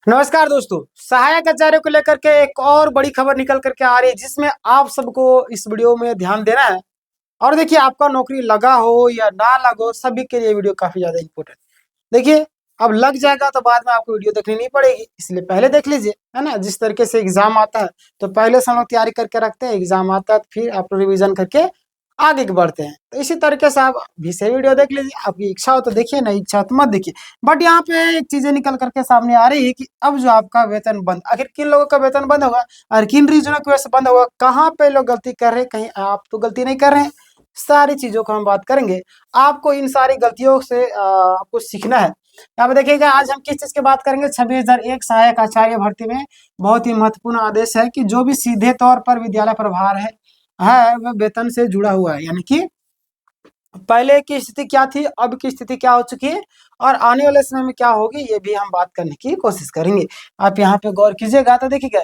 नमस्कार दोस्तों। सहायक आचार्य को लेकर के एक और बड़ी खबर निकल करके आ रही है, जिसमें आप सबको इस वीडियो में ध्यान देना है। और देखिए, आपका नौकरी लगा हो या ना लगा हो, सभी के लिए वीडियो काफी ज्यादा इम्पोर्टेंट। देखिए, अब लग जाएगा तो बाद में आपको वीडियो देखनी नहीं पड़ेगी, इसलिए पहले देख लीजिए, है ना। जिस तरीके से एग्जाम आता है तो पहले से हम लोग तैयारी करके रखते हैं, एग्जाम आता है तो फिर आप रिविजन करके आगे बढ़ते हैं। तो इसी तरीके से आप भी से वीडियो देख लीजिए। आपकी इच्छा हो तो देखिए, नहीं इच्छा हो तो मत देखिए। बट यहाँ पे एक चीजें निकल करके सामने आ रही है कि अब जो आपका वेतन बंद, आखिर किन लोगों का वेतन बंद होगा और किन रीजनों की वजह से बंद होगा, कहाँ पे लोग गलती कर रहे हैं, कहीं आप तो गलती नहीं कर रहे हैं। सारी चीजों को हम बात करेंगे। आपको इन सारी गलतियों से आपको सीखना है। यहाँ पे देखिएगा, आज हम किस चीज की बात करेंगे। 26,001 सहायक आचार्य भर्ती में बहुत ही महत्वपूर्ण आदेश है कि जो भी सीधे तौर पर विद्यालय प्रभार है वह वेतन से जुड़ा हुआ है। यानी कि पहले की स्थिति क्या थी, अब की स्थिति क्या हो चुकी है और आने वाले समय में क्या होगी, ये भी हम बात करने की कोशिश करेंगे। आप यहाँ पे गौर कीजिएगा तो देखिएगा,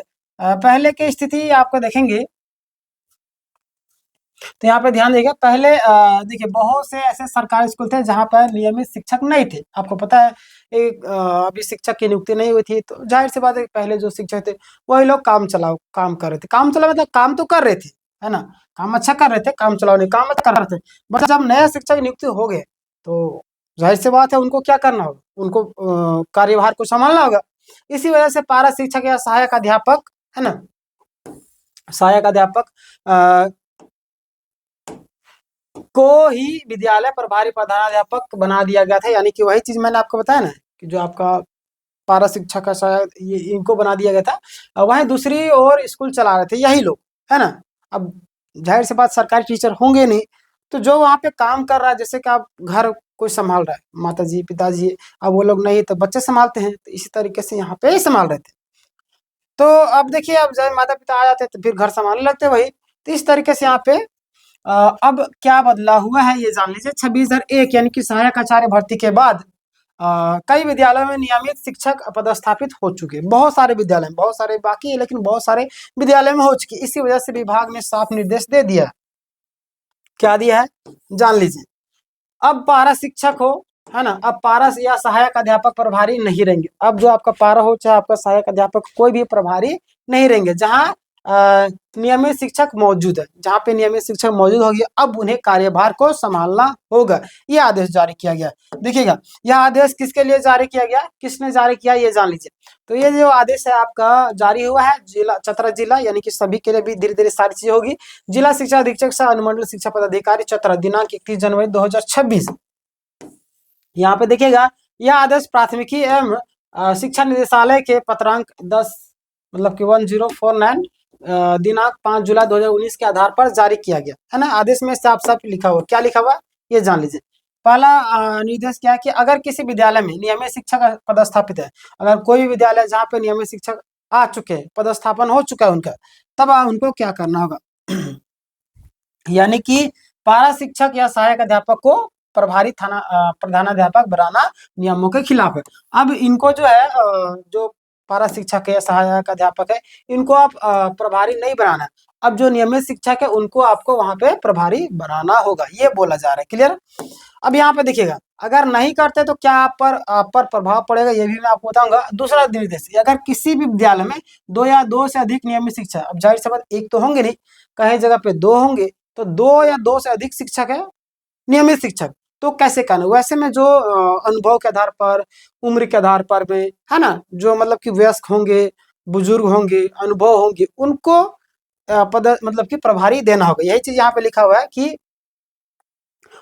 पहले की स्थिति आपको देखेंगे तो यहाँ पे ध्यान देगा। पहले देखिए, बहुत से ऐसे सरकारी स्कूल थे जहाँ पर नियमित शिक्षक नहीं थे। आपको पता है, एक अभी शिक्षक की नियुक्ति नहीं हुई थी, तो जाहिर सी बात है पहले जो शिक्षक थे वही लोग काम कर रहे थे। काम चलाओ मतलब काम तो कर रहे थे, है ना। काम अच्छा कर रहे थे, काम चलाओ नहीं, काम अच्छा कर रहे थे। बट जब नए शिक्षक नियुक्ति हो गए तो जाहिर सी बात है उनको क्या करना होगा, उनको कार्यभार को संभालना होगा। इसी वजह से पारा शिक्षक या सहायक अध्यापक, है ना, सहायक अध्यापक को ही विद्यालय प्रभारी प्रधानाध्यापक बना दिया गया था। यानी कि वही चीज मैंने आपको बताया ना कि जो आपका पारा शिक्षक का शायद ये इनको बना दिया गया था। वहीं दूसरी ओर स्कूल चला रहे थे यही लोग, है ना। अब जाहिर सी बात, सरकारी टीचर होंगे नहीं, तो जो वहाँ पे काम कर रहा है, जैसे कि आप घर कोई संभाल रहा है, माता जी पिताजी, अब वो लोग नहीं तो बच्चे संभालते हैं, तो इसी तरीके से यहाँ पे ही संभाल रहे थे। तो अब देखिए, अब जब माता पिता आ जाते तो फिर घर संभालने लगते वही। तो इस तरीके से यहाँ पे अब क्या बदला हुआ है ये जान लीजिए। 26,001 यानी कि सहायक आचार्य भर्ती के बाद कई विद्यालयों में नियमित शिक्षक पदस्थापित हो चुके हैं। बहुत सारे विद्यालय में, बहुत सारे बाकी है लेकिन बहुत सारे विद्यालय में हो चुकी। इसी वजह से विभाग ने साफ निर्देश दे दिया है। क्या दिया है जान लीजिए। अब पारा शिक्षक हो, है ना, अब पारा या सहायक अध्यापक प्रभारी नहीं रहेंगे। अब जो आपका पारा हो चाहे आपका सहायक अध्यापक, कोई भी प्रभारी नहीं रहेंगे। जहाँ नियमित शिक्षक मौजूद है, जहाँ पे नियमित शिक्षक मौजूद होगी, अब उन्हें कार्यभार को संभालना होगा। यह आदेश जारी किया गया। देखिएगा, यह आदेश किसके लिए जारी किया गया, किसने जारी किया, ये जान लीजिए। तो ये जो आदेश है आपका जारी हुआ है जिला चतरा जिला, यानी कि सभी के लिए भी धीरे धीरे सारी चीजें होगी। जिला शिक्षा अधीक्षक सह अनुमंडल शिक्षा पदाधिकारी चतरा, दिनांक 31 जनवरी 2026। यहाँ पे देखिएगा, यह आदेश प्राथमिकी एवं शिक्षा निदेशालय के पत्रांक 10 मतलब कि 1049 दिनांक 5 जुलाई 2019 के आधार पर जारी किया गया, है ना। आदेश में साफ साफ लिखा हुआ, क्या लिखा हुआ ये जान लीजिए। पहला निर्देश क्या है कि अगर किसी विद्यालय में नियमित शिक्षक पदस्थापित है, अगर कोई भी विद्यालय जहाँ पे नियमित शिक्षक आ चुके हैं, पदस्थापन हो चुका है उनका, तब उनको क्या करना होगा यानी कि पारा शिक्षक या सहायक अध्यापक को प्रभारी प्रधानाध्यापक बनाना नियमों के खिलाफ है। अब इनको जो है जो पारा शिक्षक है या सहायक अध्यापक है, इनको आप प्रभारी नहीं बनाना। अब जो नियमित शिक्षक है उनको आपको वहां पे प्रभारी बनाना होगा, ये बोला जा रहा है। क्लियर। अब यहाँ पे देखिएगा, अगर नहीं करते तो क्या आप पर प्रभाव पड़ेगा, ये भी मैं आपको बताऊंगा। दूसरा निर्देश, अगर किसी भी विद्यालय में दो या दो से अधिक नियमित शिक्षक, अब जाहिर सी बात एक तो होंगे नहीं, कई जगह पे दो होंगे, तो दो या दो से अधिक शिक्षक है नियमित शिक्षक, तो कैसे करना। वैसे में जो अनुभव के आधार पर, उम्र के आधार पर में, है ना, जो मतलब कि वयस्क होंगे, बुजुर्ग होंगे, अनुभव होंगे, उनको पद मतलब कि प्रभारी देना होगा। यही चीज यहाँ पे लिखा हुआ है कि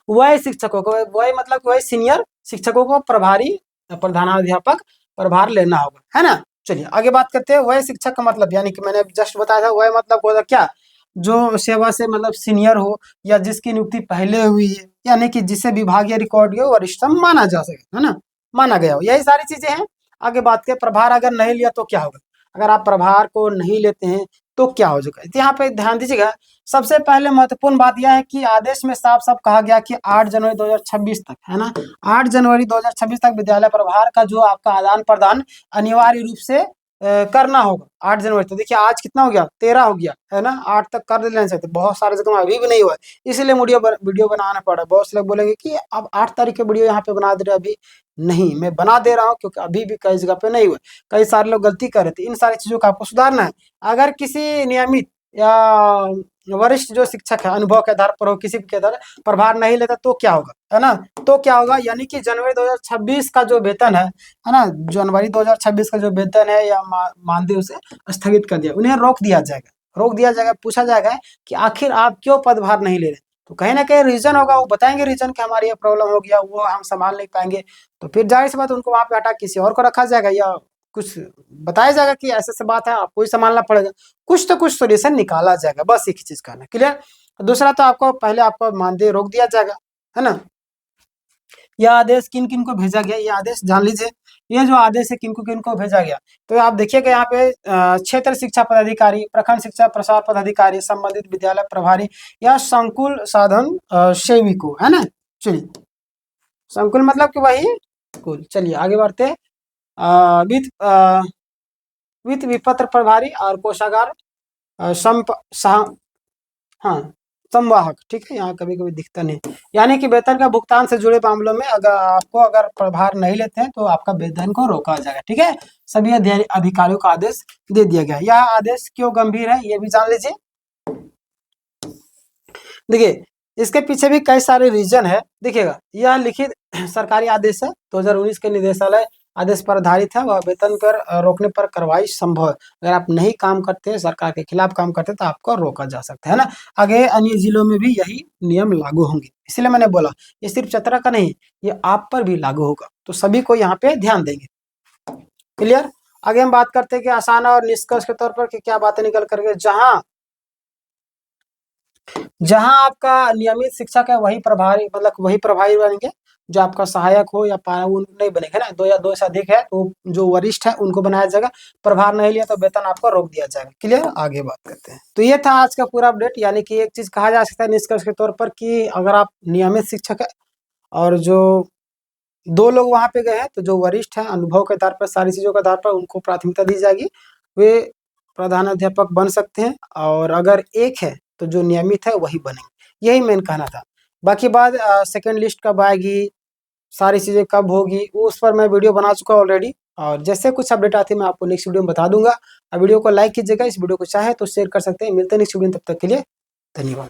वह शिक्षकों को, वह मतलब वह सीनियर शिक्षकों को प्रभारी प्रधानाध्यापक प्रभार लेना होगा, है ना। चलिए आगे बात करते हैं। वह शिक्षक का मतलब, यानी कि मैंने जस्ट बताया था, वह मतलब होगा क्या, जो सेवा से मतलब सीनियर हो या जिसकी नियुक्ति पहले हुई है, यानी कि जिसे विभागीय रिकॉर्ड वरिष्ठतम माना जा सके, है ना, माना गया हो। यही सारी चीजें हैं। आगे बात करें, प्रभार अगर नहीं लिया तो क्या होगा। अगर आप प्रभार को नहीं लेते हैं तो क्या हो जाएगा, यहाँ पे ध्यान दीजिएगा। सबसे पहले महत्वपूर्ण बात यह है कि आदेश में साफ साफ कहा गया कि 8 जनवरी 2026 तक, है ना, 8 जनवरी 2026 तक विद्यालय प्रभार का जो आपका आदान प्रदान अनिवार्य रूप से करना होगा। 8 जनवरी तक। देखिए आज कितना हो गया, 13 हो गया, है ना। 8 तक कर लेना चाहिए। बहुत सारे जगह में अभी भी नहीं हुआ है, इसीलिए वीडियो बनाना पड़ा। बहुत से लोग बोलेंगे कि अब 8 तारीख के वीडियो यहाँ पे बना दे रहे, अभी नहीं, मैं बना दे रहा हूँ क्योंकि अभी भी कई जगह पे नहीं हुए, कई सारे लोग गलती कर रहे थे। इन सारी चीज़ों को आपको सुधारना है। अगर किसी नियमित या वरिष्ठ जो शिक्षक है अनुभव के आधार पर हो, किसी के आधार प्रभार नहीं लेता तो क्या होगा, है ना? तो क्या होगा, यानी कि जनवरी 2026 का जो वेतन है ना? जनवरी 2026 का जो वेतन है या मानदेय उसे स्थगित कर दिया, उन्हें रोक दिया जाएगा। रोक दिया जाएगा, पूछा जाएगा कि आखिर आप क्यों पदभार नहीं ले रहे? तो कहीं ना कहीं रीजन होगा, वो बताएंगे रीजन कि हमारी ये प्रॉब्लम हो गया, वो हम संभाल नहीं पाएंगे। तो फिर जाहिर सी बात उनको वहां पे हटा किसी और को रखा जाएगा, या कुछ बताया जाएगा कि ऐसे से बात है, आपको ही संभालना पड़ेगा। कुछ तो कुछ सोल्यूशन निकाला जाएगा, बस एक ही चीज करना। क्लियर? दूसरा तो आपको पहले आपको मानदेय रोक दिया जाएगा, है ना? यह आदेश किन किन को भेजा गया, ये आदेश जान लीजिए। ये जो आदेश है किन को भेजा गया, तो आप देखिएगा यहाँ पे क्षेत्र शिक्षा पदाधिकारी, प्रखंड शिक्षा प्रसार पदाधिकारी, संबंधित विद्यालय प्रभारी या संकुल साधन सेविको, है ना? चलिए, संकुल मतलब कि वही स्कूल। चलिए आगे बढ़ते हैं। वित्त विपत्र प्रभारी और कोषागार हाँ, संवाहक, ठीक है, यहाँ कभी कभी दिखता नहीं। यानी कि वेतन का भुगतान से जुड़े मामलों में अगर प्रभार नहीं लेते हैं तो आपका वेतन को रोका जाएगा, ठीक है। सभी अधिकारियों का आदेश दे दिया गया। यह आदेश क्यों गंभीर है ये भी जान लीजिए। देखिए, इसके पीछे भी कई सारे रीजन है। देखिएगा, यह लिखित सरकारी आदेश है, 2019 के निदेशालय आदेश पर आधारित है। वह वेतन पर रोकने पर कार्रवाई संभव है। अगर आप नहीं काम करते, सरकार के खिलाफ काम करते, तो आपको रोका जा सकता है ना। आगे अन्य जिलों में भी यही नियम लागू होंगे, इसलिए मैंने बोला ये सिर्फ चतरा का नहीं, ये आप पर भी लागू होगा, तो सभी को यहाँ पे ध्यान देंगे। क्लियर? आगे हम बात करते हैं कि आसान और निष्कर्ष के तौर पर कि क्या बातें निकल करके, जहां आपका नियमित शिक्षक है वही प्रभारी, मतलब वही प्रभारी बनेंगे। जो आपका सहायक हो या वो नहीं बनेगा ना, दो या दो से अधिक है तो जो वरिष्ठ है उनको बनाया जाएगा। प्रभार नहीं लिया तो वेतन आपको रोक दिया जाएगा। क्लियर? आगे बात करते हैं। तो ये था आज का पूरा अपडेट। यानी कि एक चीज कहा जा सकता है निष्कर्ष के तौर पर कि अगर आप नियमित शिक्षक है और जो दो लोग वहां पे गए हैं, तो जो वरिष्ठ है अनुभव के आधार पर, सारी चीजों के आधार पर उनको प्राथमिकता दी जाएगी, वे प्रधानाध्यापक बन सकते हैं। और अगर एक है तो जो नियमित है वही बनेंगे। यही मेन कहना था। बाकी बात सेकंड लिस्ट कब आएगी, सारी चीजें कब होगी, वो उस पर मैं वीडियो बना चुका ऑलरेडी। और जैसे कुछ अपडेट आती है मैं आपको नेक्स्ट वीडियो में बता दूंगा। वीडियो को लाइक कीजिएगा, इस वीडियो को चाहे तो शेयर कर सकते हैं। मिलते हैं नेक्स्ट वीडियो में, तब तक के लिए धन्यवाद।